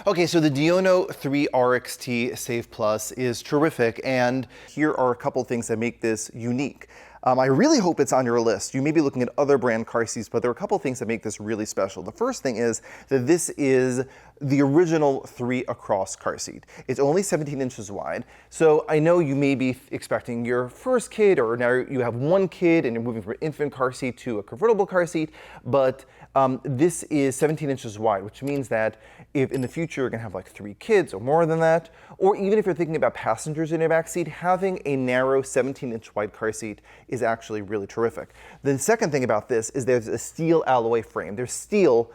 Okay, so the Diono 3RXT Save Plus is terrific, and here are a couple things that make this unique. I really hope it's on your list. You may be looking at other brand car seats, but there are a couple things that make this really special. The first thing is that this is the original 3-across car seat. It's only 17 inches wide, so I know you may be expecting your first kid, or now you have one kid and you're moving from an infant car seat to a convertible car seat, but this is 17 inches wide, which means that if in the future you're gonna have like 3 kids or more than that, or even if you're thinking about passengers in your back seat, having a narrow 17-inch wide car seat is actually really terrific. The second thing about this is there's a steel alloy frame. There's steel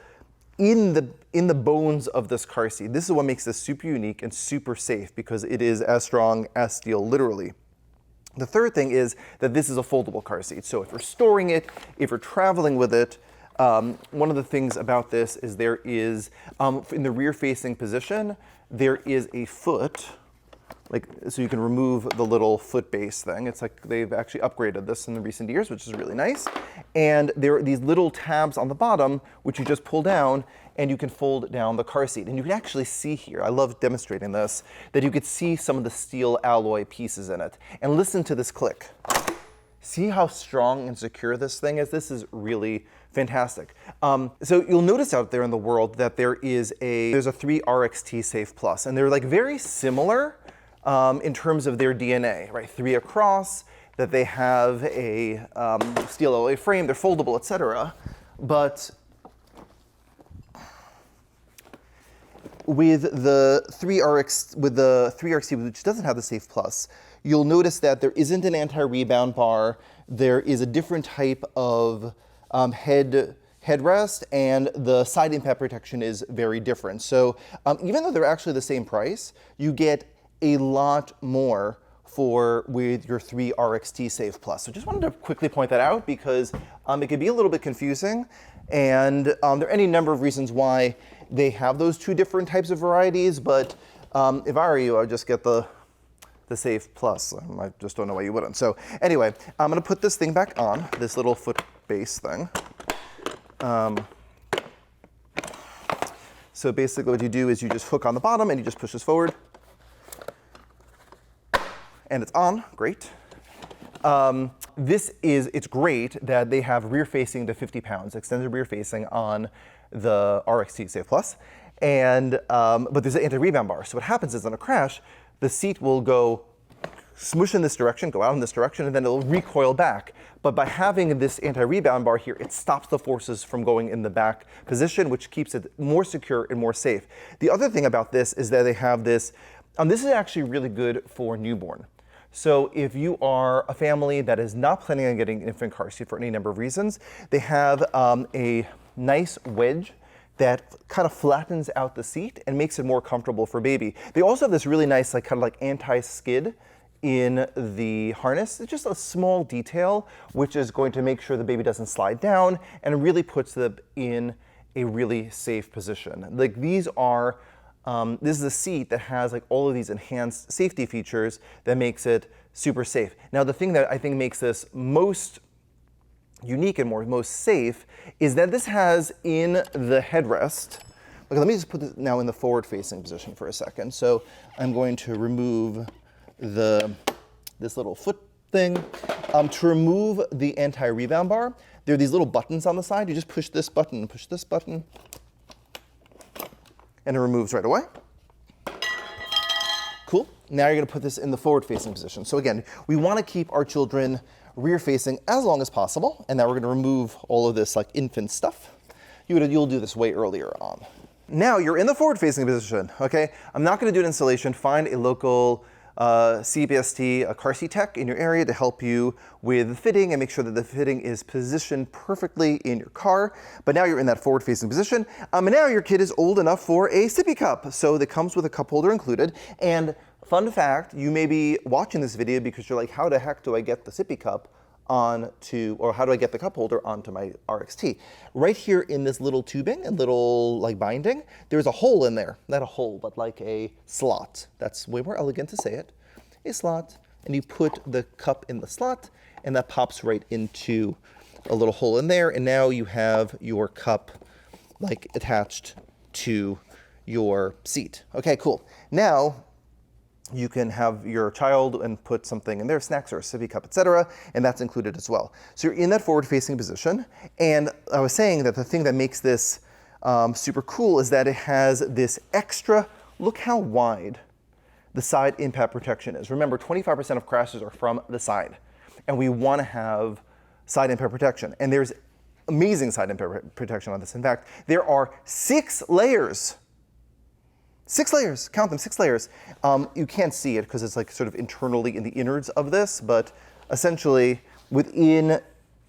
in the bones of this car seat. This is what makes this super unique and super safe, because it is as strong as steel, literally. The third thing is that this is a foldable car seat. So if you're storing it, if you're traveling with it, one of the things about this is there is, in the rear-facing position, there is a foot, so you can remove the little foot base thing. It's like they've actually upgraded this in the recent years, which is really nice. And there are these little tabs on the bottom, which you just pull down, and you can fold down the car seat. And you can actually see here, I love demonstrating this, that you could see some of the steel alloy pieces in it. And listen to this click. See how strong and secure this thing is? This is really fantastic. So you'll notice out there in the world that there's a 3RXT Save Plus, and they're like very similar in terms of their DNA, right? 3 across, that they have a steel alloy frame, they're foldable, etc. But with the 3RXT, which doesn't have the Save Plus, you'll notice that there isn't an anti-rebound bar. There is a different type of headrest, and the side impact protection is very different. So even though they're actually the same price, you get a lot more with your 3RXT Save Plus. So just wanted to quickly point that out, because it could be a little bit confusing, and there are any number of reasons why they have those two different types of varieties, but if I were you, I would just get the Save Plus. I just don't know why you wouldn't. So anyway, I'm gonna put this thing back on, this little foot base thing. So basically what you do is you just hook on the bottom and you just push this forward. And it's on, great. It's great that they have rear facing to 50 pounds, extended rear facing on the RXT Save Plus. And, but there's an anti-rebound bar. So what happens is on a crash, the seat will go smoosh in this direction, go out in this direction, and then it'll recoil back. But by having this anti-rebound bar here, it stops the forces from going in the back position, which keeps it more secure and more safe. The other thing about this is that they have this, this is actually really good for newborn. So if you are a family that is not planning on getting an infant car seat for any number of reasons, they have a nice wedge that kind of flattens out the seat and makes it more comfortable for baby. They also have this really nice kind of anti-skid in the harness. It's just a small detail which is going to make sure the baby doesn't slide down, and it really puts them in a really safe position. These are, this is a seat that has all of these enhanced safety features that makes it super safe. Now the thing that I think makes this most unique and most safe is that this has in the headrest, let me just put this now in the forward facing position for a second. So I'm going to remove this little foot thing. To remove the anti-rebound bar, there are these little buttons on the side. You just push this button, and it removes right away. Cool. Now you're going to put this in the forward facing position. So again, we want to keep our children rear facing as long as possible, and now we're going to remove all of this infant stuff. You'll do this way earlier on. Now you're in the forward facing position, okay? I'm not going to do an installation. Find a local CBST, a car seat tech in your area to help you with the fitting and make sure that the fitting is positioned perfectly in your car. But now you're in that forward facing position, and now your kid is old enough for a sippy cup. So it comes with a cup holder included. And fun fact, you may be watching this video because you're like, how the heck do I get the sippy cup onto, or how do I get the cup holder onto my RXT? Right here in this little tubing and little binding, there's a hole in there. Not a hole, but like a slot. That's way more elegant to say it. A slot, and you put the cup in the slot, and that pops right into a little hole in there, and now you have your cup attached to your seat. Okay, cool. Now, you can have your child and put something in their snacks or a sippy cup, etc., and that's included as well. So you're in that forward-facing position, and I was saying that the thing that makes this super cool is that it has this extra, look how wide the side impact protection is. Remember, 25% of crashes are from the side, and we want to have side impact protection, and there's amazing side impact protection on this. In fact, there are 6 layers. 6 layers, count them, 6 layers. You can't see it because it's like sort of internally in the innards of this, but essentially within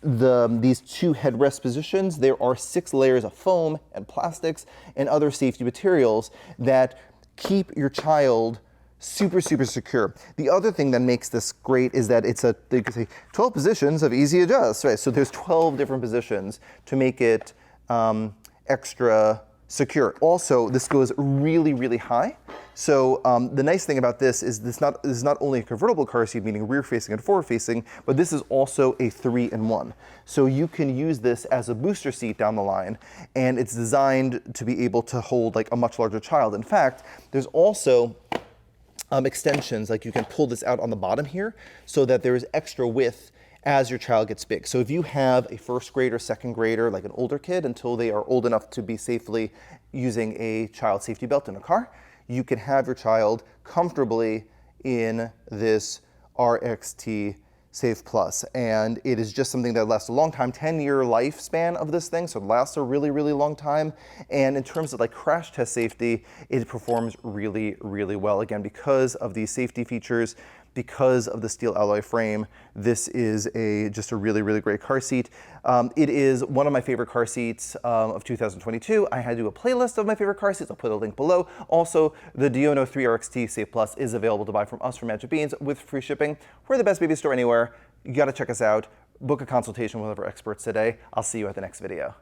these 2 headrest positions, there are 6 layers of foam and plastics and other safety materials that keep your child super, super secure. The other thing that makes this great is that it's you could say 12 positions of easy adjust, right? So there's 12 different positions to make it extra secure. Also, this goes really, really high. So the nice thing about this is this is not only a convertible car seat, meaning rear facing and forward facing, but this is also a 3-in-1. So you can use this as a booster seat down the line, and it's designed to be able to hold like a much larger child. In fact, there's also extensions, like you can pull this out on the bottom here so that there is extra width as your child gets big. So if you have a first grader, second grader, like an older kid, until they are old enough to be safely using a child safety belt in a car, you can have your child comfortably in this RXT Safe Plus. And it is just something that lasts a long time, 10-year lifespan of this thing, so it lasts a really, really long time. And in terms of like crash test safety, it performs really, really well. Again, because of these safety features, because of the steel alloy frame, this is just a really, really great car seat. It is one of my favorite car seats of 2022. I had to do a playlist of my favorite car seats. I'll put a link below. Also, the Diono 3RXT Safe Plus is available to buy from us from Magic Beans with free shipping. We're the best baby store anywhere. You gotta check us out. Book a consultation with one of our experts today. I'll see you at the next video.